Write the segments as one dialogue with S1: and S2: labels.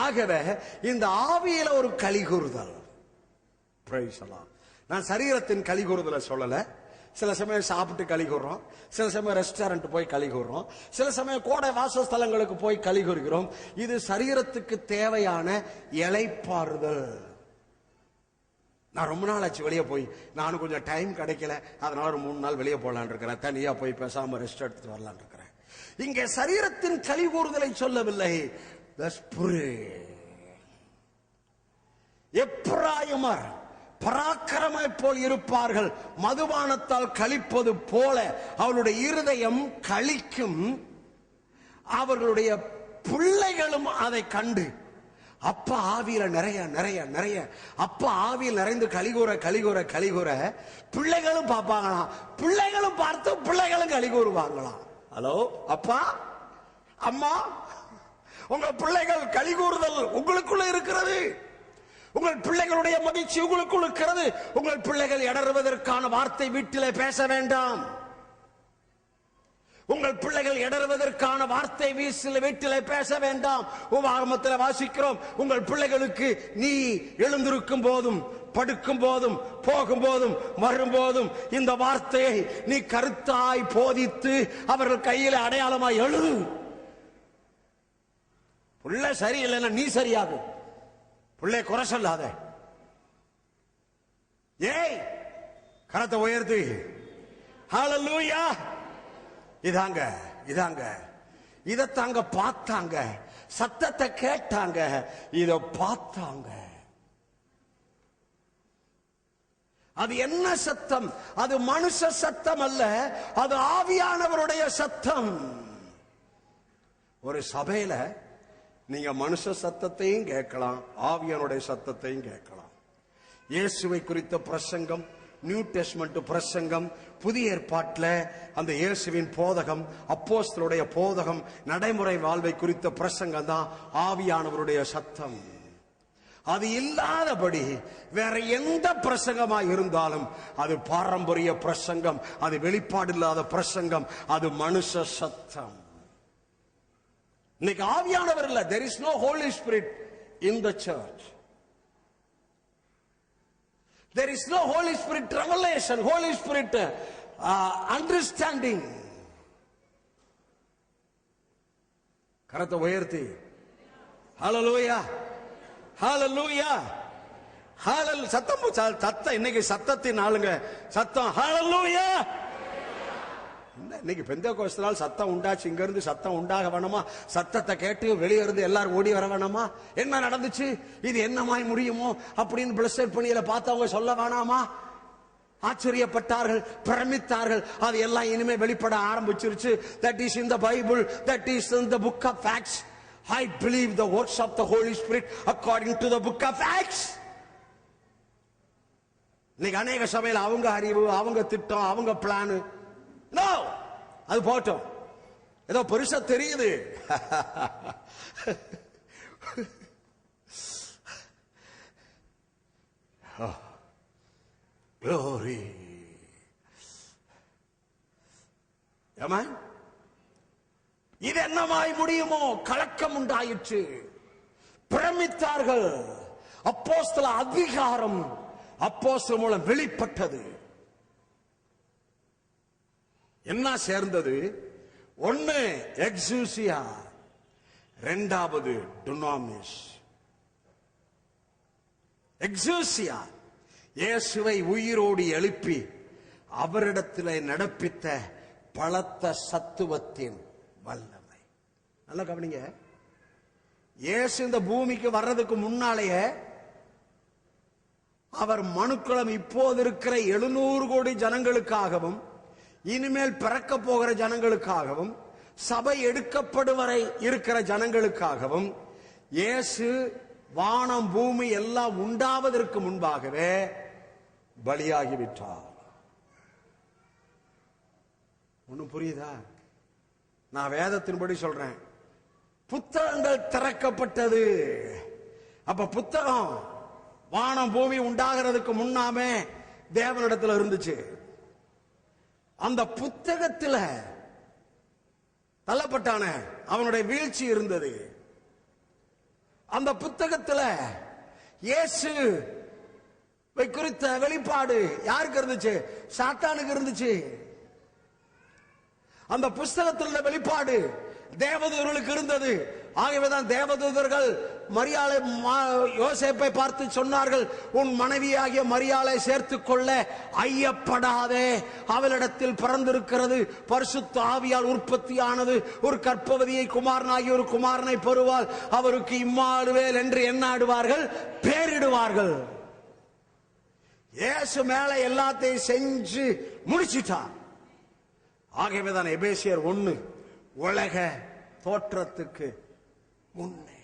S1: ஆகவே இந்த ஆவியில ஒரு கலிகூறுதல். நான் சரீரத்தின் கலிகூறுதலை சொல்லல. சில சமயம் சாப்பிட்டு கலிகூறோம், சில சமயம் ரெஸ்டாரண்ட் போய் கலிகூறோம், சில சமயம் கோடை வாசஸ்தலங்களுக்கு போய் கலிகூறுகிறோம். இது சரீரத்துக்கு தேவையான இளைப்பாறுதல். நான் ரொம்ப நாள் ஆச்சு வெளியே போய், நானும் கொஞ்சம் டைம் கிடைக்கல, அதனால ஒரு 3 நாள் வெளியே போலான் இருக்கிறேன். தனியா போய் பேசாம ரெஸ்ட் எடுத்துட்டு வரலான் இருக்கிறேன். இங்கே சரீரத்தின் கலிகூறுதலை சொல்லவில்லை. எப்பிராயமர் பராக்கிரமை போல் இருப்பார்கள், மதுபானத்தால் கழிப்பது போல அவளுடைய இருதயம் கழிக்கும், அவர்களுடைய பிள்ளைகளும் அதை கண்டு அப்பா ஆவியில நிறைய நிறைய நிறைய அப்பா ஆவியில் நிறைந்து கலிகூற கலிகூற கலிகூற பிள்ளைகளும் பார்ப்பாங்களாம், பிள்ளைகளும் பார்த்து பிள்ளைகளும் கலிகூறுவாங்களாம். ஹலோ அப்பா அம்மா, உங்க பிள்ளைகள் கலிகூறுதல் உங்களுக்குள்ள இருக்கிறது. உங்கள் பிள்ளைகளுடைய மகிழ்ச்சி உங்களுக்குள் இருக்கிறது. உங்கள் பிள்ளைகள் இடறுவதற்கான வார்த்தை வீட்டிலே பேச வேண்டாம். உங்கள் பிள்ளைகள் இடறுவதற்கான வார்த்தை வீட்டிலே பேச வேண்டாம். உபாகமத்தில் வாசிக்கிறோம், உங்கள் பிள்ளைகளுக்கு நீ எழுந்திருக்கும் போதும் படுக்கும் போதும் போகும் போதும் வரும்போதும் இந்த வார்த்தையை நீ கருத்தாய் போதித்து அவர்கள் கையில் அடையாளமாய் எழுது. பிள்ளை சரியில்லைன்னா நீ சரியாகும். பிள்ளை குறை சொல்லாத. ஏய் கரத்தை உயர்த்து. ஹல்லேலூயா. இதாங்க இதாங்க இதத்தாங்க பார்த்தாங்க, சத்தத்தை கேட்டாங்க, இத பார்த்தாங்க. அது என்ன சத்தம்? அது மனுஷ சத்தம் அல்ல, அது ஆவியானவருடைய சத்தம். ஒரு சபையில நீங்க மனுஷ சத்தத்தையும் கேட்கலாம், ஆவியானுடைய சத்தத்தையும் கேட்கலாம். இயேசுவை குறித்த பிரசங்கம், நியூ டெஸ்ட்மென்ட் பிரசங்கம், புதிய ஏற்பாட்டில் அந்த இயேசுவின் போதகம், அப்போஸ்தலருடைய போதகம், நடைமுறை வாழ்வை குறித்த பிரசங்கம் தான் ஆவியானவருடைய சத்தம். அது இல்லாதபடி வேற எந்த பிரசங்கமா இருந்தாலும் அது பாரம்பரிய பிரசங்கம், அது வெளிப்பாடு இல்லாத பிரசங்கம், அது மனுஷ சத்தம். இன்னைக்கு ஆவியானவர் இல்ல. there is no Holy Spirit in the church. there is no Holy Spirit revelation, Holy Spirit understanding. கரத்தை உயர்த்தி ஹல்லேலூயா ஹல்லேலூயா ஹல்லேலூயா. சத்தம் இன்னைக்கு சத்தத்தின் ஆளுங்க, சத்தம் ஹல்லேலூயா. இன்னைக்கு பெந்தேகோஸ்து நாள் சத்தம் உண்டாச்சு, இங்க இருந்து சத்தம் உண்டாக வேணாமா? சத்தத்தை கேட்டு வெளியே இருந்து எல்லாரும் ஓடி வர வேணாமா? என்ன நடந்துச்சு, இது என்னமாய் முடியுமோ அப்படின்னு பிளஸட் பணியில பார்த்தவங்க சொல்ல வேணாமா? ஆச்சரியப்பட்டார்கள், பிரமித்தார்கள். அது எல்லாம் இனிமே வெளிப்பட ஆரம்பிச்சிருச்சு. that is in the Bible, that is in the book of Acts. I believe the works of the Holy Spirit according to the book of Acts. இன்னைக்கு அநேக சபையில் அவங்க அறிவு, அவங்க திட்டம், அவங்க பிளான். நோ, அது போட்டோம். ஏதோ பெருசா தெரியுது. Glory. Amen. இது என்னமாய் முடியுமோ? கலக்கம் உண்டாயிற்று, பிரமித்தார்கள். அப்போஸ்தல அதிகாரம் அப்போஸ்தலர் மூலம் வெளிப்பட்டது. என்ன சேர்ந்தது? ஒன்னு எக்ஸூசியா, இரண்டாவது டுனாமிஸ். எக்ஸூசியா இயேசுவை உயிரோடு எழுப்பி அவரிடத்தில் நடப்பித்த பலத்த சத்துவத்தின் வல்லமை. நல்லா கவனிங்க. இயேசு இந்த பூமிக்கு வர்றதுக்கு முன்னாலேயே அவர் மனுக்குளம் இப்போது இருக்கிற 700 கோடி ஜனங்களுக்காகவும் இனிமேல் பிறக்க போகிற ஜனங்களுக்காகவும் சபை எடுக்கப்படுவரை இருக்கிற ஜனங்களுக்காகவும் இயேசு வானம் பூமி எல்லாம் உண்டாவதற்கு முன்பாகவே பலியாகிவிட்டார். ஒண்ணு புரியுதா? நான் வேதத்தின்படி சொல்றேன். புத்தகங்கள் திறக்கப்பட்டது. அப்ப புத்தகம் வானம் பூமி உண்டாகிறதுக்கு முன்னாமே தேவனிடத்தில் இருந்துச்சு. அந்த புத்தகத்தில் தள்ளப்பட்டான அவனுடைய வீழ்ச்சி இருந்தது. அந்த புத்தகத்துல இயேசு குறித்த வெளிப்பாடு யாருக்கு இருந்துச்சு? சாத்தானுக்கு இருந்துச்சு. அந்த புஸ்தகத்தில் வெளிப்பாடு தேவதூதர்களுக்கு இருந்தது. ஆகவேதான் தேவதூதர்கள் மரியாளை யோசேப்பை பார்த்து சொன்னார்கள், உன் மனைவியாகிய மரியாளை சேர்த்துக் கொள்ள ஐயப்படாதே, அவளிடத்தில் பிறந்திருக்கிறது பரிசுத்த ஆவியால் உற்பத்தியானது, ஒரு கர்ப்பவதியை குமாரனாகி ஒரு குமாரனை பெறுவாள், அவருக்கு இம்மானுவேல் என்று எண்ணாடுவார்கள், பேரிடுவார்கள். இயேசு மேல எல்லாத்தையும் செஞ்சு முடிச்சிட்டார். ஆகவேதான் எபேசியர் 1 உலக தோற்றத்துக்கு முன்னே,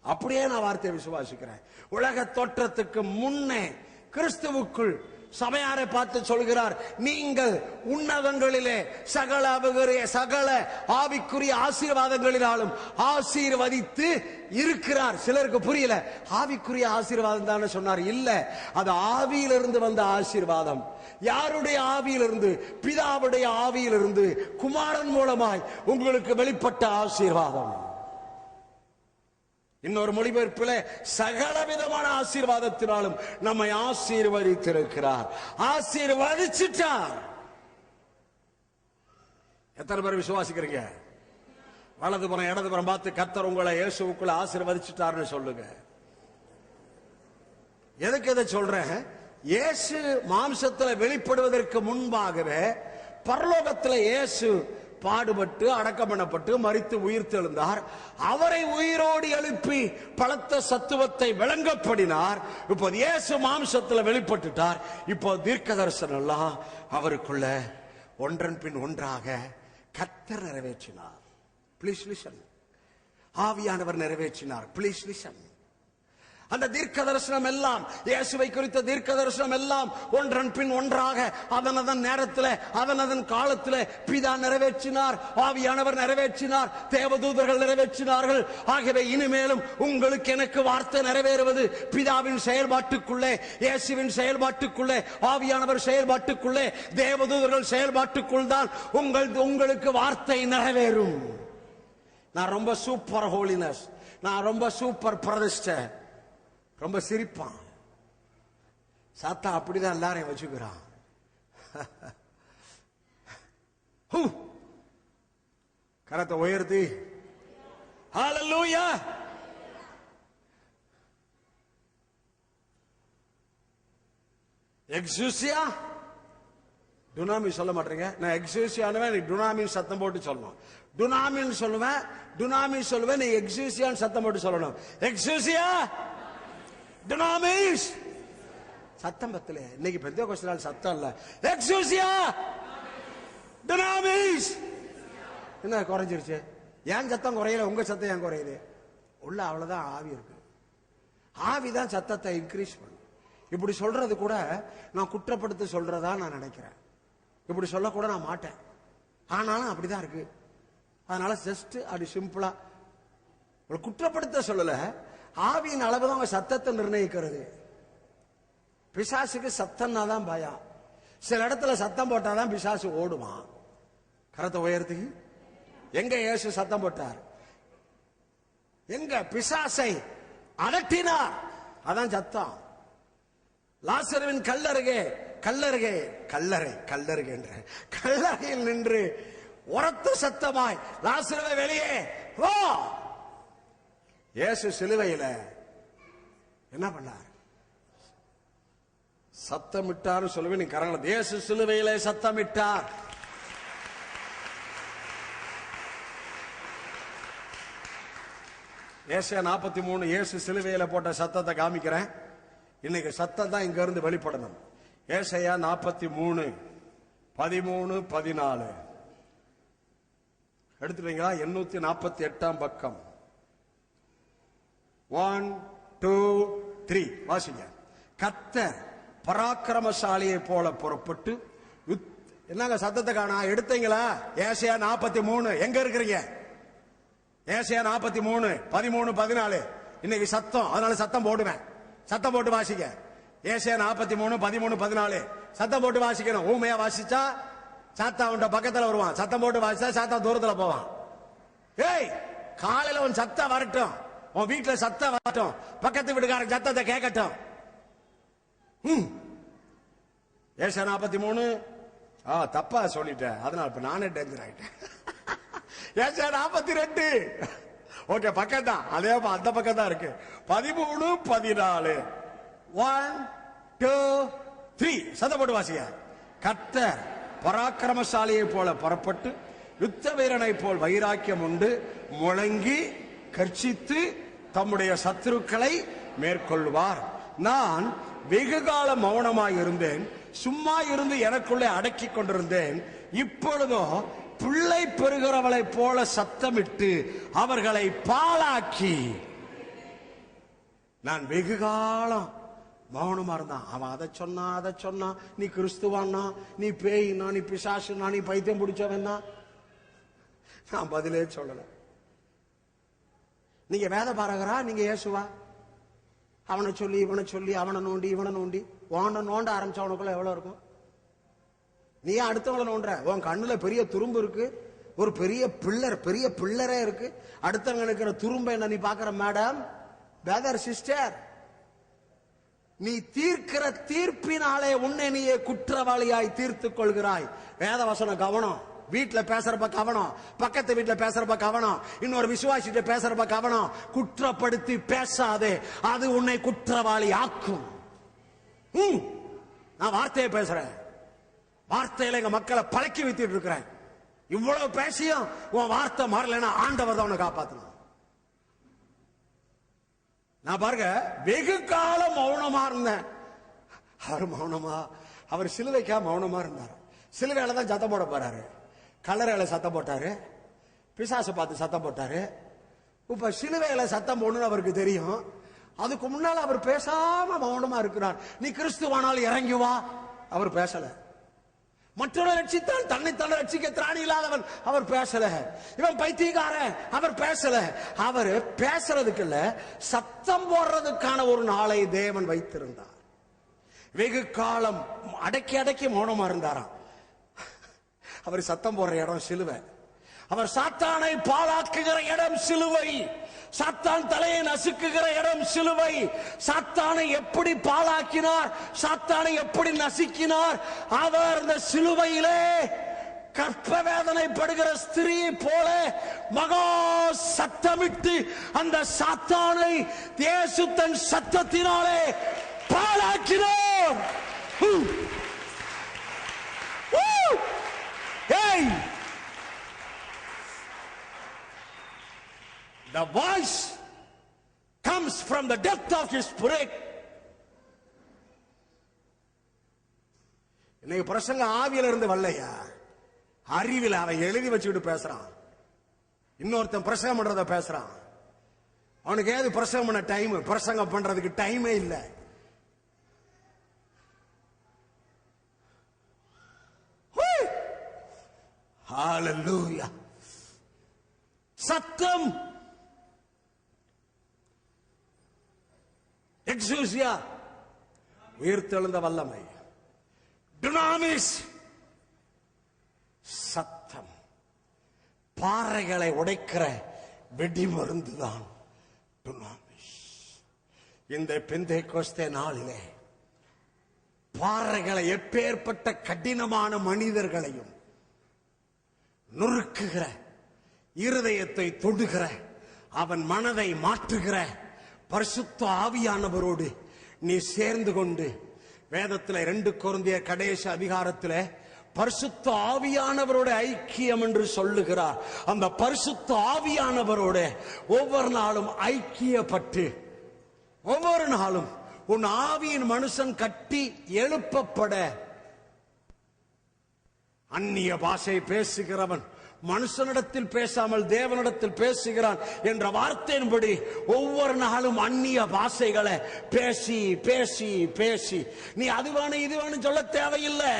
S1: அப்படியே நான் வார்த்தையை விசுவாசிக்கிறேன். உலக தோற்றத்துக்கு முன்னே கிறிஸ்துவுக்குள் சபையாரை பார்த்து சொல்கிறார், நீங்கள் உன்னதங்களிலே சகல ஆவிக்குரிய ஆசீர்வாதங்களினாலும் ஆசீர்வதித்து இருக்கிறார். சிலருக்கு புரியல, ஆவிக்குரிய ஆசீர்வாதம் தானே சொன்னார். இல்ல, அது ஆவியிலிருந்து வந்த ஆசீர்வாதம். யாருடைய ஆவியிலிருந்து? பிதாவுடைய ஆவியிலிருந்து குமாரன் மூலமாய் உங்களுக்கு வெளிப்பட்ட ஆசீர்வாதம். இன்னொரு மொழிபெயர்ப்பில் சகலவிதமான ஆசீர்வாதத்தினாலும் நம்மை ஆசீர்வதித்திருக்கிறார், ஆசீர்வதிச்சிட்டார். எத்தனை பேர் விசுவாசிக்கிறீங்க? வலதுபுறம் இடதுபுறம் பார்த்து கர்த்தர் உங்களை இயேசுவுக்குள்ள ஆசீர்வதிச்சிட்டார்னு சொல்லுங்க. எதுக்கு இதை சொல்றேன்? இயேசு மாம்சத்தில் வெளிப்படுவதற்கு முன்பாகவே பரலோகத்தில் இயேசு பாடுபட்டு அடக்கம் பண்ணப்பட்டு மரித்து உயிர் தெழுந்தார். அவரை உயிரோடு எழுப்பி பலத்த சத்துவத்தை விளங்கப்படினார். இப்போ இயேசு மாம்சத்தில் வெளிப்பட்டுட்டார். இப்போ தீர்க்க தரிசனம் எல்லாம் அவருக்குள்ள ஒன்றன் பின் ஒன்றாக கர்த்தர் நிறைவேற்றினார். Please listen. ஆவியானவர் நிறைவேற்றினார். Please listen. அந்த தீர்க்க தரிசனம் எல்லாம், இயேசுவை குறித்த தீர்க்க தரிசனம் எல்லாம் ஒன்றன் பின் ஒன்றாக அதன் நேரத்தில் அதன் காலத்தில் பிதா நிறைவேற்றினார், ஆவியானவர் நிறைவேற்றினார், தேவதூதர்கள் நிறைவேற்றினார்கள். ஆகவே இனிமேலும் உங்களுக்கு எனக்கு வார்த்தை நிறைவேறுவது பிதாவின் செயல்பாட்டுக்குள்ளே, இயேசுவின் செயல்பாட்டுக்குள்ளே, ஆவியானவர் செயல்பாட்டுக்குள்ளே, தேவதூதர்கள் செயல்பாட்டுக்குள் தான் உங்களுக்கு வார்த்தை நிறைவேறும். நான் ரொம்ப சூப்பர் ஹோலினஸ், நான் ரொம்ப சூப்பர் பிரதிஷ்டை, ரொம்ப சிரிப்பான். சாத்தா அப்படிதான் எல்லாரையும் வச்சுக்கிறான். கரத்தை உயர்த்தி ஹல்லேலூயா. எக்ஸூசியா டுனாமி சொல்ல மாட்டீங்க. நான் எக்ஸூசியானுவேன், நீ டுனாமின் சத்தம் போட்டு சொல்லணும். டுனாமின் சொல்லுவேன், டுனாமி சொல்லுவேன், நீ எக்ஸூசியான்னு சத்தம் போட்டு சொல்லணும். எக்ஸூசியா டுனாமிஸ். சத்தம் பத்தல. இன்னைக்கு பெந்தேகோஸ்து நாள் சத்தம் இல்ல. எக்ஸூசியா டுனாமிஸ். என்ன குறைஞ்சிருச்சு? ஏன் சத்தம் குறையல? உங்க சத்தம் ஏன் குறையுது? உள்ள அவ்வளவுதான் ஆவி இருக்கு. ஆவிதான் சத்தத்தை இன்க்ரீஸ் பண்ணும். இப்படி சொல்றது கூட நான் குற்றப்படுத்த சொல்றதா நான் நினைக்கிறேன். இப்படி சொல்ல கூட நான் மாட்டேன், ஆனாலும் அப்படிதான் இருக்கு. அதனால ஜஸ்ட் அப்படி சிம்பிளா குற்றப்படுத்த சொல்லல. ஆவியின் அளவு தான் சத்தத்தை நிர்ணயிக்கிறது. பிசாசுக்கு சத்தம்னா தான் பயம். சில இடத்துல சத்தம் போட்டாதான் பிசாசு ஓடுவான். கரத்தை உயர்த்தி. எங்க இயேசு சத்தம் போட்டார்? எங்க பிசாசை அலட்டினார், அதான் சத்தம். லாசருவின் கல்லறையில் நின்று உரத்த சத்தமாய் லாசருவை வெளியே வா. இயேசு சிலுவையில என்ன பண்ணார்? சத்தமிட்டார். சொல்லுவேன் நீ கரங்கள. இயேசு சிலுவையில சத்தமிட்டார். ஏசாயா 43 இயேசு சிலுவையில போட்ட சத்தத்தை காமிக்கிறேன். இன்னைக்கு சத்தம் தான் இங்க இருந்து வெளிப்படணும். ஏசாயா 43 13 14 எடுத்துட்டீங்களா? 848 பக்கம். 1 2 3 வாசிங்க. கர்த்தர் பராக்கிரமசாலியை போல புறப்பட்டு என்னங்க சத்தத்தை காணா? எடுத்தீங்களா? ஏசாயா 43 எங்க இருக்கிறீங்க? ஏசாயா 43 13 14 இன்னைக்கு சத்தம், அதனால சத்தம் போடுவேன். சத்தம் போட்டு வாசிக்க. ஏசாயா 43 13 14 சத்தம் போட்டு வாசிக்கணும். ஊமையா வாசிச்சா சாத்தா உண்ட பக்கத்துல வருவான். சத்தம் போட்டு வாசிச்சா சாத்தா தூரத்துல போவான். ஏய், காலையில உன் சத்தம் வரட்டும். உன் வீட்டுல சத்தம் வரட்டும், பக்கத்து வீட்டுக்காரன் சத்தத்தை கேட்கட்டும். ஏசாயா 43 தப்பா சொல்லிட்டேன், அதனால இப்ப நானே டேஞ்சர் ஆயிட்டேன். ஏசாயா 42 ஓகே பக்கம் தான், அதே அந்த பக்கம் தான் இருக்கு. 13 14 1 2 3 சத்தம் போட்டு வாசிங்க. கர்த்தர் பராக்கிரமசாலியை போல புறப்பட்டு யுத்த வீரனை போல் வைராக்கியம் உண்டு முழங்கி கர்ச்சித்து தம்முடைய சத்துருக்களை மேற்கொள்வார். நான் வெகு காலம் மௌனமாய் இருந்தேன், சும்மா இருந்து எனக்குள்ளே அடக்கி கொண்டிருந்தேன். இப்பொழுதோ பிள்ளை பெறுகிறவளை போல சத்தமிட்டு அவர்களை பாழாக்கி. நான் வெகு காலம் மௌனமா இருந்தான். அவன் அதை சொன்னா, நீ கிறிஸ்துவானா, நீ பேயினா, நீ பிசாசுனா, நீ பைத்தியம் பிடிச்சவன்னா, நான் பதிலே சொல்லல. நீங்க வேத பாரகரா, நீங்க இயேசுவா? அவனை சொல்லி இவனை சொல்லி அவனை நோண்டி இவனை நோண்டி நோண்ட ஆரம்பிச்சவனுக்குள்ள எவ்வளவு இருக்கும்? நீ அடுத்தவங்களை நோண்ட, உன் கண்ணுல பெரிய துரும்பு இருக்கு, ஒரு பெரிய பிள்ளரே இருக்கு. அடுத்தவங்க இருக்கிற துரும்ப என்ன நீ பாக்குற? மேடம், பிரதர், சிஸ்டர், நீ தீர்க்கிற தீர்ப்பினாலே உன்னை நீயே குற்றவாளியாய் தீர்த்துக் கொள்கிறாய். வேதவசனம் கவனம். வீட்டுல பேசுறப்ப கவனம், பக்கத்து வீட்டுல பேசுறப்ப கவனம், இன்னொரு விசுவாசிட்ட பேசுறப்ப கவனம். குற்றப்படுத்தி பேசாதே, அது உன்னை குற்றவாளி ஆக்கும். நான் வார்த்தையை பேசுறேன், வார்த்தையில எங்க மக்களை பழக்கி வைத்துட்டு இருக்கிறேன். இவ்வளவு பேசியும் உன் வார்த்தை மாறலைன்னா ஆண்டவர் தான் உன்னை காப்பாத்தணும். நான் பாருங்க, வெகு காலம் மௌனமா இருந்தேன். அவர் மௌனமா, அவர் சிலுவைக்கா மௌனமா இருந்தார். சிலுவையில தான் சத்தம் போட போறாரு, கல்லறையில சத்தம் போட்டாரு, பிசாசு பார்த்து சத்தம் போட்டாரு. இப்ப சிலுவையில சத்தம் போடணும்னு அவருக்கு தெரியும். அதுக்கு முன்னால அவர் பேசாம மௌனமா இருக்கிறார். நீ கிறிஸ்துவானால் இறங்கி வா, அவர் பேசல. மற்றொரு ரட்சித்தால் தன்னைத்தான ரட்சிக்க திராணி இல்லாதவன், அவர் பேசல. இவன் பைத்தியக்காரன், அவர் பேசல. அவர் பேசுறதுக்கு இல்ல, சத்தம் போடுறதுக்கான ஒரு நாளை தேவன் வைத்திருந்தார். வெகு காலம் அடக்கி மௌனமா இருந்தாராம். அவர் சத்தம் போடுற இடம் சிலுவை. அவர் சாத்தானை பாழாக்குகிற இடம் சிலுவை. சாத்தான் தலையை நசுக்குகிற இடம் சிலுவை. சாத்தானை எப்படி பாழாக்கினார், சாத்தானை எப்படி நசுக்கினார்? அவர் இந்த சிலுவையிலே கற்ப வேதனைப்படுகிற ஸ்திரீயை போல மகா சத்தமிட்டு அந்த சாத்தானை இயேசு தன் சத்தத்தினாலே பாழாக்கினார். The voice comes from the depth of his spirit. இன்னைக்கு பிரசங்க ஆவியில இருந்து வரலையா, அறிவில அவன் எழுதி வச்சுக்கிட்டு பேசுறான். இன்னொருத்தன் பிரசங்கம் பண்றத பேசுறான். அவனுக்கு ஏது பிரசங்கம் பண்ண டைம்? பிரசங்கம் பண்றதுக்கு டைமே இல்லை. ஹalleluya. சத்தம், எக்ஸூசியா, உயிர்த்தெழுந்த வல்லமை, டுனாமிஸ். சத்தம் பாறைகளை உடைக்கிற வெடி மருந்துதான் டுனாமிஸ். இந்த பெந்தேகோஸ்தே நாளிலே பாறைகளை, எப்பேற்பட்ட கடினமான மனிதர்களையும் நொறுக்குகிற, இருதயத்தை தொடுகிற, அவன் மனதை மாற்றுகிற பரிசுத்த ஆவியானவரோடு நீ சேர்ந்து கொண்டு, வேதத்தில் 2 கொரிந்தியர் கடைசி அதிகாரத்தில் பரிசுத்த ஆவியானவரோட ஐக்கியம் என்று சொல்லுகிறார். அந்த பரிசுத்த ஆவியானவரோட ஒவ்வொரு நாளும் ஐக்கியப்பட்டு, ஒவ்வொரு நாளும் உன் ஆவியின் மனுஷன் கட்டி எழுப்பப்பட. அந்நிய பாஷை பேசுகிறவன் மனுஷனிடத்தில் பேசாமல் தேவனிடத்தில் பேசுகிறான் என்ற வார்த்தையின்படி ஒவ்வொரு நாளும் அந்நிய பாஷைகளை பேசி பேசி பேசி, நீ அது வேணும் இது வேணும் சொல்ல தேவையில்லை.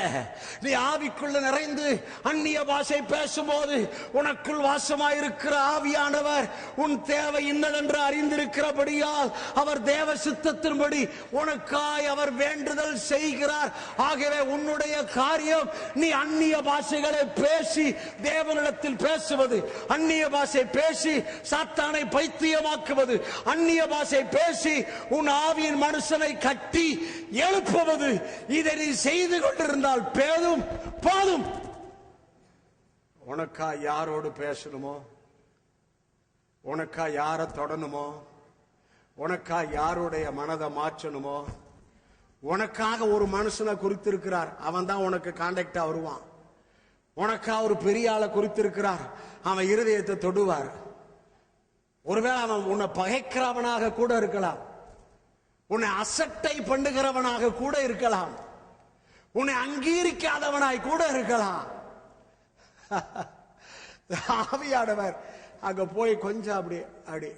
S1: நீ ஆவிக்குள்ள நிறைந்து அந்நிய பாஷை பேசும்போது உனக்குள் வாசமாயிருக்கிற ஆவியானவர் உன் தேவை இன்னதென்று அறிந்திருக்கிறபடியால் அவர் தேவ சித்தத்தின்படி உனக்காய் அவர் வேண்டுதல் செய்கிறார். ஆகவே உன்னுடைய காரியம், நீ அந்நிய பாஷைகளை பேசி தேவனிடத்தில் பெண்களிடத்தில் பேசுவது, அந்நிய பாஷை பேசி சாத்தானை பைத்தியமாக்குவது, அந்நிய பாஷை பேசி உன் ஆவியின் மனுஷனை கட்டி எழுப்புவது, இதை நீ செய்து கொண்டிருந்தால் பேதும் போதும். உனக்கா யாரோடு பேசணுமோ, உனக்கா யார தொடணுமோ, உனக்கா யாருடைய மனதை மாற்றணுமோ, உனக்காக ஒரு மனுஷனை குறித்திருக்கிறார், அவன் தான் உனக்கு கான்டாக்டா வருவான். உனக்கா ஒரு பெரிய ஆளை குறித்திருக்கிறார், அவன் இருதயத்தை தொடுவார். ஒருவேளை அவன் உன்னை பகைக்கிறவனாக கூட இருக்கலாம், உன்னை அசட்டை பண்ணுகிறவனாக கூட இருக்கலாம், உன்னை அங்கீகரிக்காதவனாய் கூட இருக்கலாம். ஆவியானவர் அங்க போய் கொஞ்சம் அப்படி அப்படி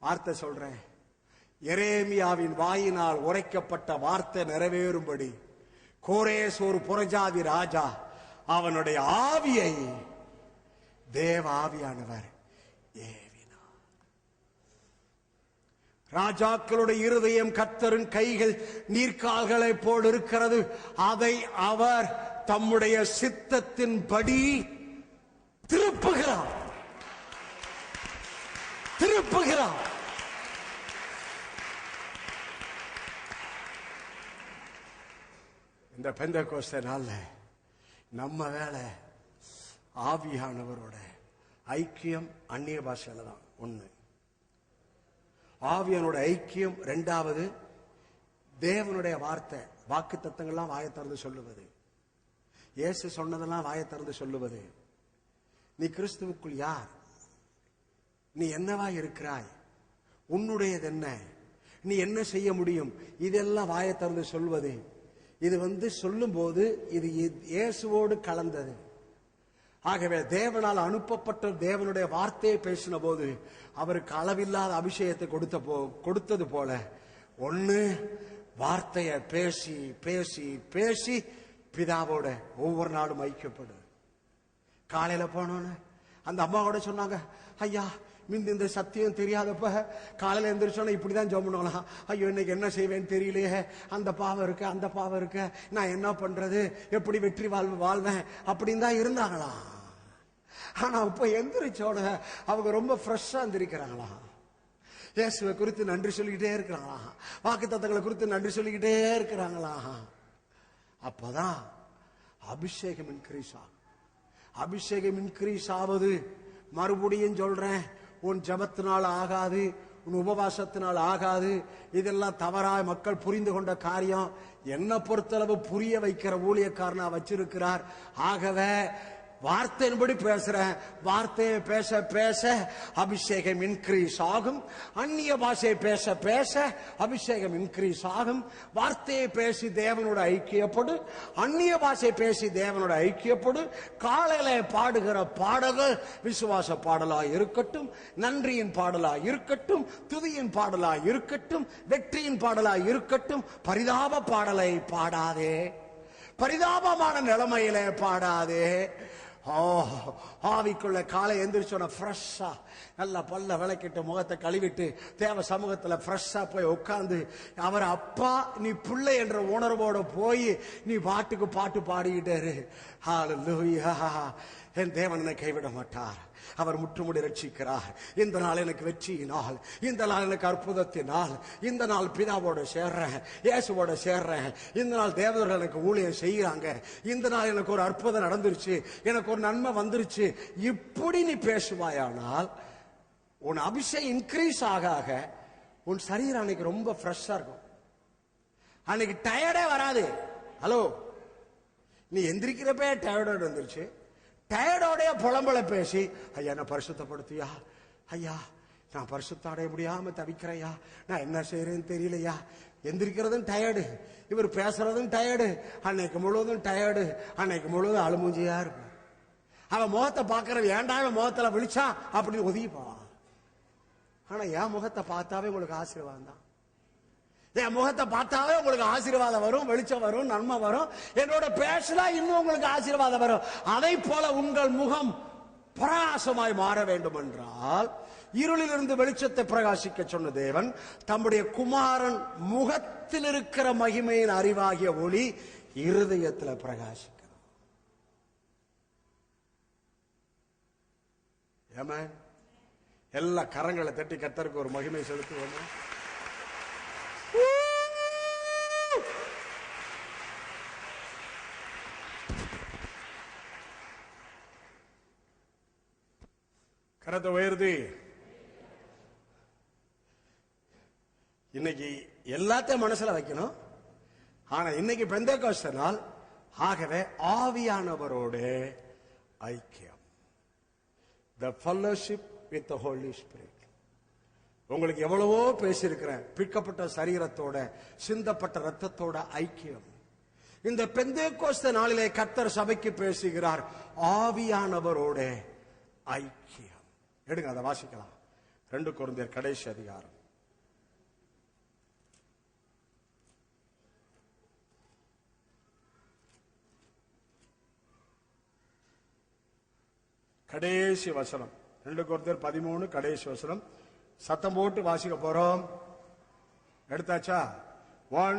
S1: வார்த்தை சொல்றேன், எரேமியாவின் வாயினால் உரைக்கப்பட்ட வார்த்தை நிறைவேறும்படி கோரேஸ் ஒரு புறஜாதி ராஜா, அவனுடைய ஆவியை தேவ ஆவியானவர் ஏவினார். ராஜாக்களுடைய இருதயம் கர்த்தரின் கைகள் நீர்க்கால்களை போல் இருக்கிறது, அதை அவர் தம்முடைய சித்தத்தின்படி திருப்புகிறார். இந்த பெந்தெகோஸ்தே நாள்ல நம்ம வேலை ஆவியானவரோட ஐக்கியம் அந்நிய பாஷையில தான் ஒண்ணு. ஆவியானோட ஐக்கியம் ரெண்டாவது, தேவனுடைய வார்த்தை வாக்கு தத்தங்கள்லாம் வாயை திறந்து சொல்லுவது, இயேசு சொன்னதெல்லாம் வாயை திறந்து சொல்லுவது. நீ கிறிஸ்துவுக்குள் யார், நீ என்னவா இருக்கிறாய், உன்னுடையது என்ன, நீ என்ன செய்ய முடியும், இதெல்லாம் வாயை திறந்து சொல்வது. இது சொல்லும் போது இது இயேசுவோடு கலந்தது. ஆகவே தேவனால் அனுப்பப்பட்ட தேவனுடைய வார்த்தையை பேசின போது அவருக்கு அளவில்லாத அபிஷேகத்தை கொடுத்தது போல, ஒண்ணு வார்த்தையை பேசி பேசி பேசி பிதாவோட ஒவ்வொரு நாளும் ஐக்கியப்படு. காலையில போனோன்னு அந்த அம்மாவோட சொன்னாங்க, ஐயா இந்த சத்தியம் தெரியாதப்ப காலையில எந்திரிச்சோன்னா இப்படிதான் ஜெபம் பண்ணுவாங்களாம். ஐயோ இன்னைக்கு என்ன செய்வேன்னு தெரியலையே, அந்த பாவம் இருக்கு அந்த பாவம் இருக்கு, நான் என்ன பண்றது, எப்படி வெற்றி வாழ்வேன் அப்படின்னு தான் இருந்தாங்களாம். ஆனா இப்ப எந்திரிச்சோட அவங்க ரொம்ப ஃப்ரெஷ்ஷா எந்திரிக்கிறாங்களாம். இயேசுவை குறித்து நன்றி சொல்லிக்கிட்டே இருக்கிறாங்களாம், வாக்கு தத்தங்களை குறித்து நன்றி சொல்லிக்கிட்டே இருக்கிறாங்களாம். அப்பதான் அபிஷேகம் இன்க்ரீஸ் ஆகும். அபிஷேகம் இன்க்ரீஸ் ஆவது, மறுபடியும் சொல்றேன், உன் ஜபத்தினால் ஆகாது, உன் உபவாசத்தினால் ஆகாது. இதெல்லாம் தவறாய் மக்கள் புரிந்து கொண்ட காரியம். என்ன பொறுத்தளவு புரிய வைக்கிற ஊழியக்காரனா வச்சிருக்கிறார். ஆகவே வார்த்தையின்படி பேசுறேன், வார்த்தையை பேச பேச அபிஷேகம் இன்க்ரீஸ் ஆகும். அந்நிய பாஷையை பேச பேச அபிஷேகம் இன்க்ரீஸ் ஆகும். வார்த்தையை பேசி தேவனோட ஐக்கியப்படு, அந்நிய பாஷை பேசி தேவனோட ஐக்கியப்படு. காலையில பாடுகிற பாடல்கள் விசுவாச பாடலா இருக்கட்டும், நன்றியின் பாடலா இருக்கட்டும், துதியின் பாடலா இருக்கட்டும், வெற்றியின் பாடலா இருக்கட்டும். பரிதாப பாடலை பாடாதே, பரிதாபமான நிலைமையில பாடாதே. ஆவிக்குள்ள காலை எந்திரிச்சோட ஃப்ரெஷ்ஷா நல்லா பல்ல விளக்கிட்டு முகத்தை கழுவிட்டு தேவ சமூகத்துல ஃப்ரெஷ்ஷா போய் உட்கார்ந்து அவர் அப்பா நீ பிள்ளை என்ற உணர்வோட போய் நீ பாட்டுக்கு பாட்டு பாடிக்கிட்டாரு. ஹல்லேலூயா, என் தேவன் என்னை கைவிட மாட்டார், அவர் முற்றுமுடி ரட்சிக்கிறார். இந்த நாள் எனக்கு வெற்றியினால், இந்த நாள் எனக்கு அற்புதத்தினால், இந்த நாள் பிதாவோட சேர்றேன், இயேசுவோட சேர்றேன், இந்த நாள் தேவதர்கள் எனக்கு ஊழியம் செய்யறாங்க, இந்த நாள் எனக்கு ஒரு அற்புதம் நடந்துருச்சு, எனக்கு ஒரு நன்மை வந்துருச்சு. இப்படி நீ பேசுவாயானால் உன் அபிஷேகம் இன்க்ரீஸ் ஆக உன் சரீரம் அன்னைக்கு ரொம்ப ஃப்ரெஷ்ஷா இருக்கும். அன்னைக்கு டயர்டே வராது. ஹலோ, நீ எந்திரிக்கிறப்ப டயர்டோட வந்துருச்சு, டயர்டோடைய புலம்பலை பேசி ஐயா நான் பரிசுத்தப்படுத்தியா, ஐயா நான் பரிசுத்த அடைய முடியாம தவிக்கிறையா, நான் என்ன செய்யறேன்னு தெரியலையா. எந்திரிக்கிறதும் டயர்டு, இவர் பேசுறதும் டயர்டு, அன்னைக்கு முழுவதும் டயர்டு, அன்னைக்கு முழுவதும் அழுமூஞ்சியா இருக்கும். அவன் முகத்தை பாக்குறவன் ஏன்டா முகத்துல விழிச்சா அப்படின்னு ஒதுக்கிப்பா. ஆனா என் முகத்தை பார்த்தாவே உங்களுக்கு ஆசீர்வாதம் தான். என் முகத்தை பார்த்தாவே உங்களுக்கு ஆசீர்வாதம் வரும், வெளிச்சம் வரும், நன்மை வரும். என்னோட பேசலாம் இன்னும் உங்களுக்கு ஆசீர்வாதம் வரும். அதை போல உங்கள் முகம் பிரகாசமாய் மாற வேண்டும் என்றால் இருளிலிருந்து வெளிச்சத்தை பிரகாசிக்க சொன்ன தேவன் தம்முடைய குமாரன் முகத்தில் இருக்கிற மகிமையின் அறிவாகிய ஒளி இருதயத்தில் பிரகாசிக்கிறது. ஆமென். எல்லா கரங்களை தட்டி கர்த்தருக்கு ஒரு மகிமை செலுத்துவோமா? கரத்தை உயர்த்தி இன்னைக்கு எல்லாத்தையும் மனசுல வைக்கணும். ஆனா இன்னைக்கு பெந்தேகோஸ்தே நாள். ஆகவே ஆவியானவரோடு ஐக்கியம், the fellowship with the Holy Spirit. உங்களுக்கு எவ்வளவோ பேசியிருக்கிறேன். பிற்கப்பட்ட சரீரத்தோட சிந்தப்பட்ட ரத்தத்தோட ஐக்கியம். இந்த பெந்தேகோஸ்தே நாளிலே கர்த்தர் சபைக்கு பேசுகிறார் ஆவியானவரோட ஐக்கியம். எடுங்க, அதை வாசிக்கலாம். 2 கொரிந்தியர் கடைசி அதிகாரம். கடைசி வசனம் 2 கொரிந்தியர் 13 கடைசி வசனம். சத்தம் போட்டு வாசிக்க போறோம். எடுத்தாச்சா? 1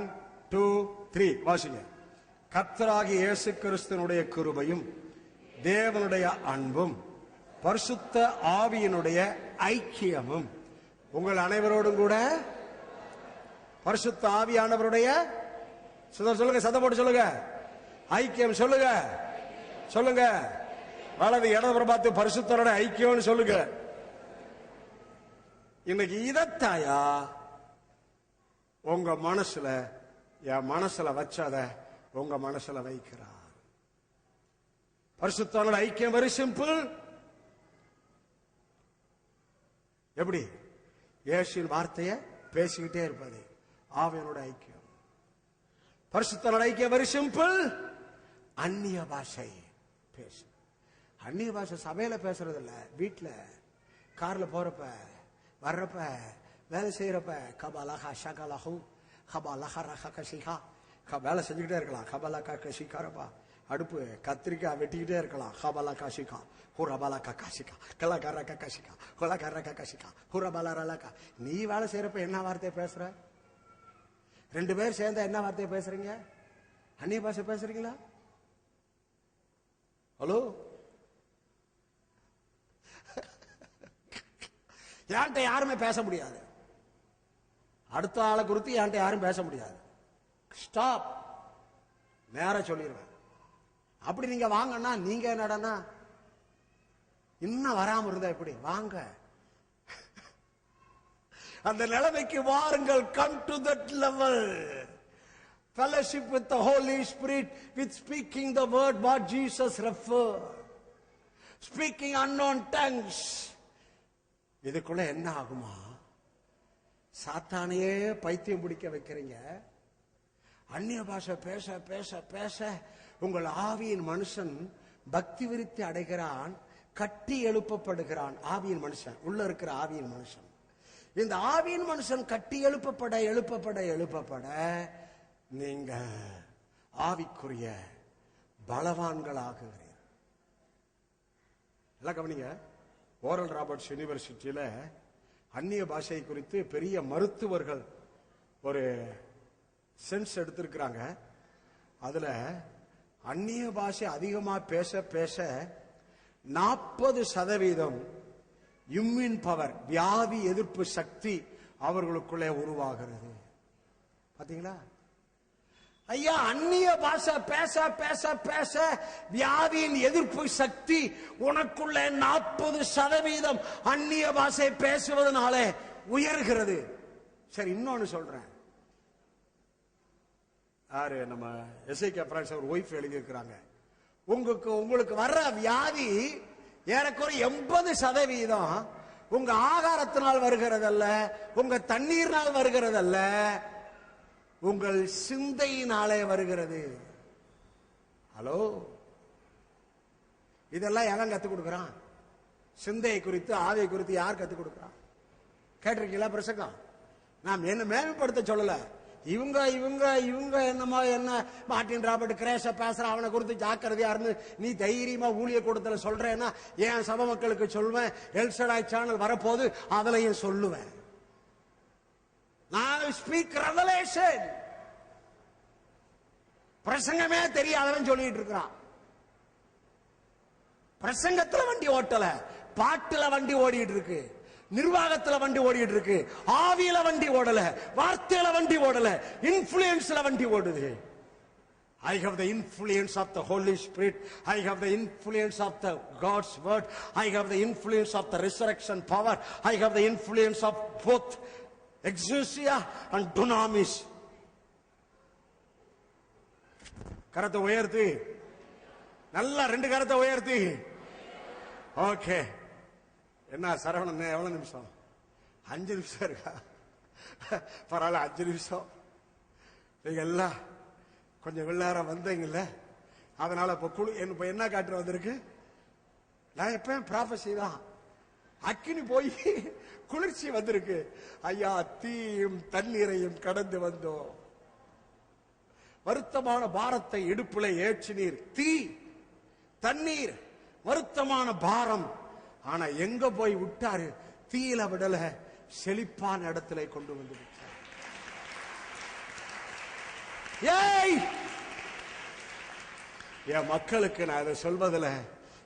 S1: 2 3 வாசிங்க. கர்த்தராகிய இயேசு கிறிஸ்துவினுடைய கிருபையும் தேவனுடைய அன்பும் பரிசுத்த ஆவியினுடைய ஐக்கியமும் உங்கள் அனைவரோடும் கூட, பரிசுத்த ஆவியானவருடைய சொல்லுங்க, சத்தம் போட்டு சொல்லுங்க, ஐக்கியம் சொல்லுங்க, சொல்லுங்க. வலது இடது பார்த்து பரிசுத்தரோட ஐக்கியம்னு சொல்லுங்க. இன்னைக்கு இதத்தாயா உங்க மனசுல, என் மனசுல வச்சத உங்க மனசுல வைக்கிறார். பரிசுத்தரோட ஐக்கியம் வெரி சிம்பிள். எப்படி? இயேசுவின் வார்த்தையை பேசிக்கிட்டே இருப்பது ஆவியானோட ஐக்கியம். பரிசுத்தரோட ஐக்கியம் வெரி சிம்பிள். அந்நிய பாஷை பேசு. அந்நிய பாஷை சபையில பேசுறது இல்ல, வீட்டுல, கார்ல போறப்ப, வர்றப்ப, வேலை செய்யறப்ப, கபாலஹா ஷகலஹு கபாலஹரஹ கஷிகா, வேலை செஞ்சுக்கிட்டே இருக்கலாம். கபாலா கஷிகாரப்பா, அடுப்பு கத்திரிக்காய் வெட்டிக்கிட்டே இருக்கலாம். ஹபாலா காசிகா ஹுரபாலா காசிகா கலாக்கார காசிகா கொலாக்கார காசிகா ஹுரபாலா ரலாக்கா. நீ வேலை செய்யறப்ப என்ன வார்த்தையை பேசுற? 2 பேர் சேர்ந்தா என்ன வார்த்தையை பேசுறீங்க? அந்நிய பாஷை பேசுறீங்களா? ஹலோ, என்கிட்ட யாருமே பேச முடியாது. அடுத்த ஆளை குறித்து என்கிட்ட யாரும் பேச முடியாது. ஸ்டாப், நேரா சொல்லிடுவேன். அப்படி நீங்க வாங்கன்னா, நீங்க என்னடா இன்னும் வராம இருந்தா எப்படி? வாங்க, அந்த நிலைமைக்கு வாருங்கள். Come to that level. fellowship with the Holy Spirit, with speaking the word what Jesus referred, speaking unknown tongues. இதுக்குள்ள என்ன ஆகுமா? சாத்தானையே பைத்தியம் பிடிக்க வைக்கிறீங்க. அந்நிய பாஷை பேச பேச பேச உங்கள் ஆவியின் மனுஷன் பக்தி விருத்தி அடைகிறான், கட்டி எழுப்பப்படுகிறான். ஆவியின் மனுஷன், உள்ள இருக்கிற ஆவியின் மனுஷன். இந்த ஆவியின் மனுஷன் கட்டி எழுப்பப்பட எழுப்பப்பட எழுப்பப்பட நீங்க ஆவிக்குரிய பலவான்களாகுகிறீர்கள். எல்லாம் கவனிங்க. ஓரல் ராபர்ட்ஸ் யூனிவர்சிட்டியில அந்நிய பாஷை குறித்து பெரிய மருத்துவர்கள் ஒரு சென்ஸ் எடுத்திருக்கிறாங்க. அதுல அந்நிய பாஷை அதிகமா பேச பேச 40% இம்யூன் பவர், வியாதி எதிர்ப்பு சக்தி அவர்களுக்குள்ளே உருவாகிறது. பாத்தீங்களா ஐயா? அந்நிய பாஷை பேச பேச பேச வியாதியின் எதிர்ப்பு சக்தி உனக்குள்ளே 40% அந்நிய பாஷை பேசுவதனாலே உயர்கிறது. சரி, இன்னொன்னு சொல்றேன். யாரு? நம்ம எஸ்ஐகே பிரான்ஸ் அவர் ஒய்ஃப் எழுதியிருக்கிறாங்க. உங்களுக்கு வர்ற வியாதி ஏறக்குறைய 80% உங்க ஆகாரத்தினால் வருகிறதல்ல, உங்க தண்ணீர்னால் வருகிறதல்ல, உங்கள் சிந்தையினாலே வருகிறது. ஹலோ, இதெல்லாம் எவன் கத்துக் கொடுக்கிறான்? சிந்தையை குறித்து, ஆவியை குறித்து யார் கத்துக் கொடுக்கிறான்? கேட்டிருக்கீங்களா பிரசங்கம்? நாம் என்ன மேம்படுத்த சொல்லல. இவங்க இவங்க இவங்க என்னமோ என்ன மார்ட்டின் ராபர்ட் கிரேஷ பேசுற, அவனை குறித்து ஜாக்கிரதையா இருந்து நீ தைரியமா ஊழிய கூட்டத்தில் சொல்றேன்னா என் சபை மக்களுக்கு சொல்லுவேன். எல்சடாய் சேனல் வரப்போது அதுலயும் சொல்லுவேன். நான் ஸ்பீக் ரெவலேஷன். பிரசங்கமே தெரியாதவன் சொல்லிட்டு இருக்கிறான். பிரசங்கத்துல வண்டி ஓட்டல, பாட்டுல வண்டி ஓடிட்டு இருக்கு, நிர்வாகத்துல வண்டி ஓடிட்டு இருக்கு, ஆவியில வண்டி ஓடல, வார்த்தையில வண்டி ஓடல, இன்ஃப்ளூயன்ஸ்ல வண்டி ஓடுது. I have the influence of the Holy Spirit. I have the influence of the God's word. I have the influence of the resurrection power. I have the influence of both exousia and dunamis. கரத்தை உயர்த்தி, நல்லா 2 கரத்தை உயர்த்தி. Okay. என்ன சரவணன், எவ்வளவு நிமிஷம்? 5 நிமிஷம் இருக்கா? பரவாயில்ல, 5 நிமிஷம். நீங்க எல்லாம் கொஞ்சம் வெள்ளாரம் வந்தீங்கல்ல, அதனால இப்ப என்ன காட்டுற வந்திருக்கு? நான் எப்ப ப்ராபசி தான், அக்கினி போய் குளிர்ச்சி வந்திருக்கு. ஐயா, தீயும் தண்ணீரையும் கடந்து வந்தோம், வருத்தமான பாரத்தை இடுப்புல ஏற்றினீர். தீ, தண்ணீர், வருத்தமான பாரம். ஆனா எங்க போய் விட்டாரு? தீயில விடல, செழிப்பான இடத்துல கொண்டு வந்து விட்டார். என் மக்களுக்கு நான் இதை சொல்வதில்,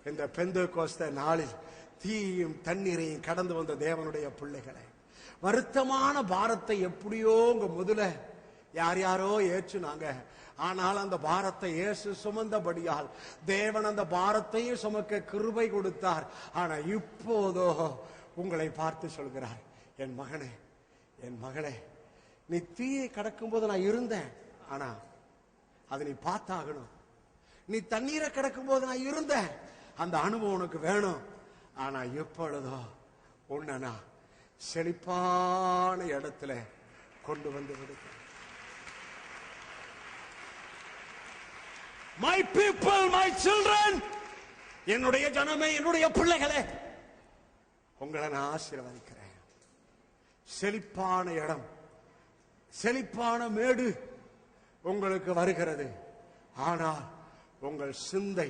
S1: இந்த பெந்தெகோஸ்தே நாளில் தீயும் தண்ணீரையும் கடந்து வந்த தேவனுடைய பிள்ளைகளை, வருத்தமான பாரத்தை எப்படியோ உங்க முதல யார் யாரோ ஏற்றுனாங்க. ஆனால் அந்த பாரத்தை இயேசு சுமந்தபடியால் தேவன் அந்த பாரத்தையும் சுமக்க கிருபை கொடுத்தார். ஆனா இப்போதோ உங்களை பார்த்து சொல்கிறார், என் மகனே, என் மகளே, நீ தீயை கடக்கும் போது நான் இருந்தேன், ஆனா அதை நீ பார்த்தாகணும். நீ தண்ணீரை கடக்கும் போது நான் இருந்தேன், அந்த அனுபவம் உனக்கு வேணும். ஆனா எப்பொழுதோ உன்னை நான் செழிப்பான இடத்துல கொண்டு வந்து விடுகிறேன். My people, my children, என்னுடைய ஜனமே, என்னுடைய பிள்ளைகளே, உங்களை நான் ஆசீர்வதிக்கிறேன். செழிப்பான இடம், செழிப்பான மேடு உங்களுக்கு வருகிறது. ஆனால் உங்கள் சிந்தை,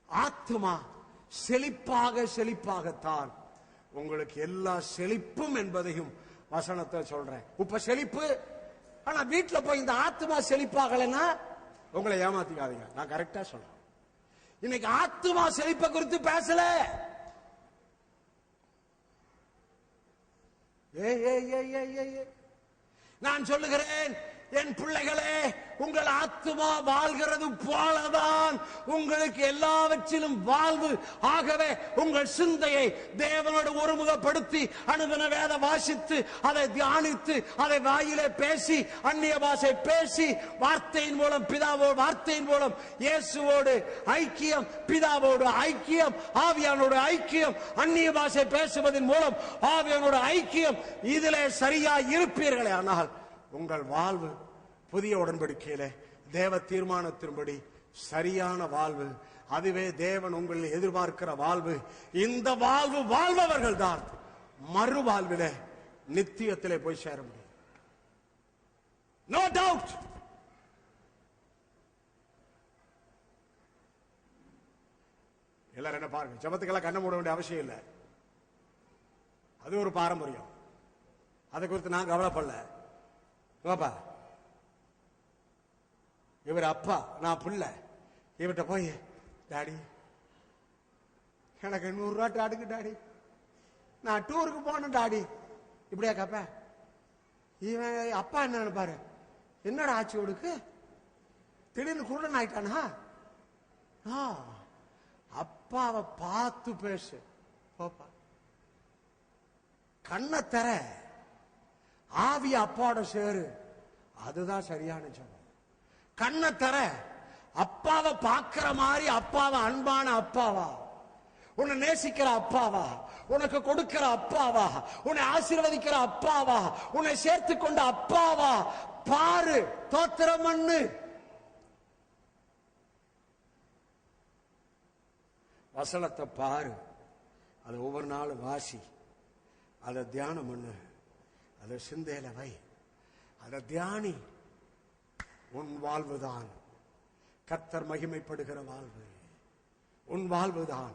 S1: ஆத்மா செழிப்பாகத்தான் உங்களுக்கு எல்லா செழிப்பும் என்பதையும் வசனத்தை சொல்றேன். இப்ப செழிப்பு, ஆனா வீட்டுல போய் இந்த ஆத்மா செழிப்பாகலன்னா உங்களை ஏமாத்திக்காதீங்க. நான் கரெக்டா சொல்றேன். இன்னைக்கு ஆத்மா செழிப்பை குறித்து பேசல. நான் சொல்லுகிறேன், என் பிள்ளைகளே, உங்கள் ஆத்துமா வாழ்கிறது போலதான் உங்களுக்கு எல்லாவற்றிலும் வாழ்வு. ஆகவே உங்கள் சிந்தையை தேவனோடு ஒருமுகப்படுத்தி அனுதின வேத வாசித்து, அதை தியானித்து, அதை வாயிலே பேசி, அந்நிய பாஷை பேசி, வார்த்தையின் மூலம் பிதாவோடு, வார்த்தையின் மூலம் இயேசுவோடு ஐக்கியம், பிதாவோடு ஐக்கியம், ஆவியானோடு ஐக்கியம், அந்நிய பாஷை பேசுவதன் மூலம் ஆவியானோடு ஐக்கியம், இதிலே சரியா இருப்பீர்களே ஆனால் உங்கள் வாழ்வு புதிய உடன்படிக்கையில தேவ தீர்மானத்தின்படி சரியான வாழ்வு. அதுவே தேவன் உங்களில் எதிர்பார்க்கிற வாழ்வு. இந்த வாழ்வு வாழ்பவர்கள் தான் மறு வாழ்விலே நித்தியத்திலே போய் சேர முடியும். No doubt. எல்லாரும் என்ன பாருங்க, ஜபத்துக்கெல்லாம் கண்ண மூட வேண்டிய அவசியம் இல்லை. அது ஒரு பாரம்பரியம், அதை குறித்து நான் கவலைப்படல. பாப்பா, இவர் அப்பா, நான் பிள்ளை, இவர்கிட்ட போய் டாடி எனக்கு 100 ரூபா டாடுங்க டாடி, நான் டூருக்கு போனேன் டாடி, இப்படியா கேப்ப? இவன் அப்பா என்ன நினைப்பாரு, என்னடா ஆச்சு உனக்கு, திடீர்னு குருடன் ஆயிட்டானா? அப்பாவை பார்த்து பேசு. போப்பா, கண்ணை தர, ஆவிய அப்பாவோட சேரு. அதுதான் சரியான ஜபம். கண்ணை தர, அப்பாவை பார்க்கிற மாதிரி, அப்பாவை அன்பான அப்பாவா, உன்னை நேசிக்கிற அப்பாவா, உனக்கு கொடுக்கிற அப்பாவா, உன்னை ஆசீர்வதிக்கிற அப்பாவா, உன்னை சேர்த்து கொண்ட அப்பாவா பாரு. தோத்திரம் பண்ணு. வசனத்தை பாரு, அதை ஒவ்வொரு நாளும் வாசி, அதை தியானம் பண்ணு, அதை சிந்தையில வை, அதை தியானி. உன் வாழ்வுதான் கர்த்தர் மகிமைப்படுகிற வாழ்வு. உன் வாழ்வுதான்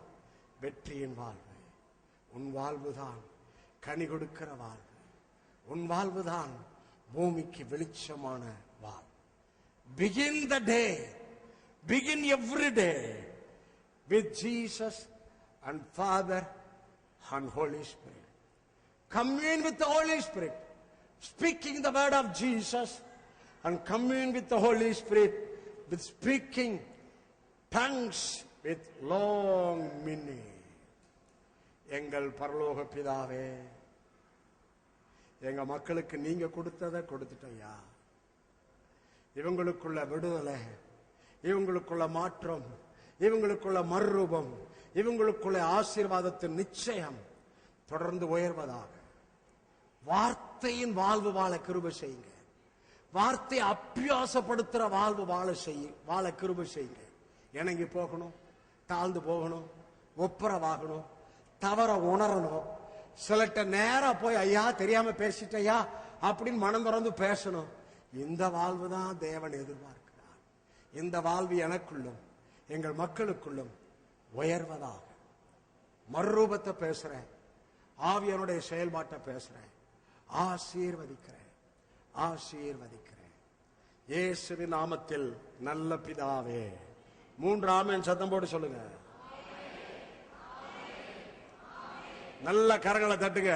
S1: வெற்றியின் வாழ்வு. உன் வாழ்வுதான் கனி கொடுக்கிற வாழ்வு. உன் வாழ்வுதான் பூமிக்கு வெளிச்சமான வாழ்வு. Begin the day, begin every day with Jesus and Father and Holy Spirit. Commune with the Holy Spirit, speaking the word of Jesus, and commune with the Holy Spirit with speaking tongues with long meaning. எங்கள் பரலோக பிதாவே, எங்க மக்களுக்கு நீங்க கொடுத்ததை கொடுத்துட்டயா. இவங்களுக்குள்ள விடுதலை, இவங்களுக்குள்ள மாற்றம், இவங்களுக்குள்ள மறுரூபம், இவங்களுக்குள்ள ஆசீர்வாதத்தின் நிச்சயம் தொடர்ந்து உயர்வதாக. வார்த்தையின் வாழ்வு வாழ கிருபை செய்யுங்க. வார்த்தையை அபியாசப்படுத்துற வாழ்வு வாழ கிருபை செய்யுங்க. இணங்கி போகணும், தாழ்ந்து போகணும், ஒப்புரவாகணும், தவற உணரணும். சிலட்ட நேரா போய் ஐயா தெரியாம பேசிட்டையா அப்படின்னு மனம் திறந்து பேசணும். இந்த வாழ்வு தான் தேவன் எதிர்பார்க்கிறார். இந்த வாழ்வு எனக்குள்ளும் எங்கள் மக்களுக்குள்ளும் உயர்வதாக. மறுரூபத்தை பேசுறேன், ஆவியனுடைய செயல்பாட்டை பேசுறேன். ஆசீர்வதிக்கிறேன், ஆசீர்வதிக்கிறேன். இயேசுவின் நாமத்தில் நல்ல பிதாவே. 3 ஆமென் சத்தம் போட்டு சொல்லுங்க. நல்ல கரங்களை தட்டுங்க.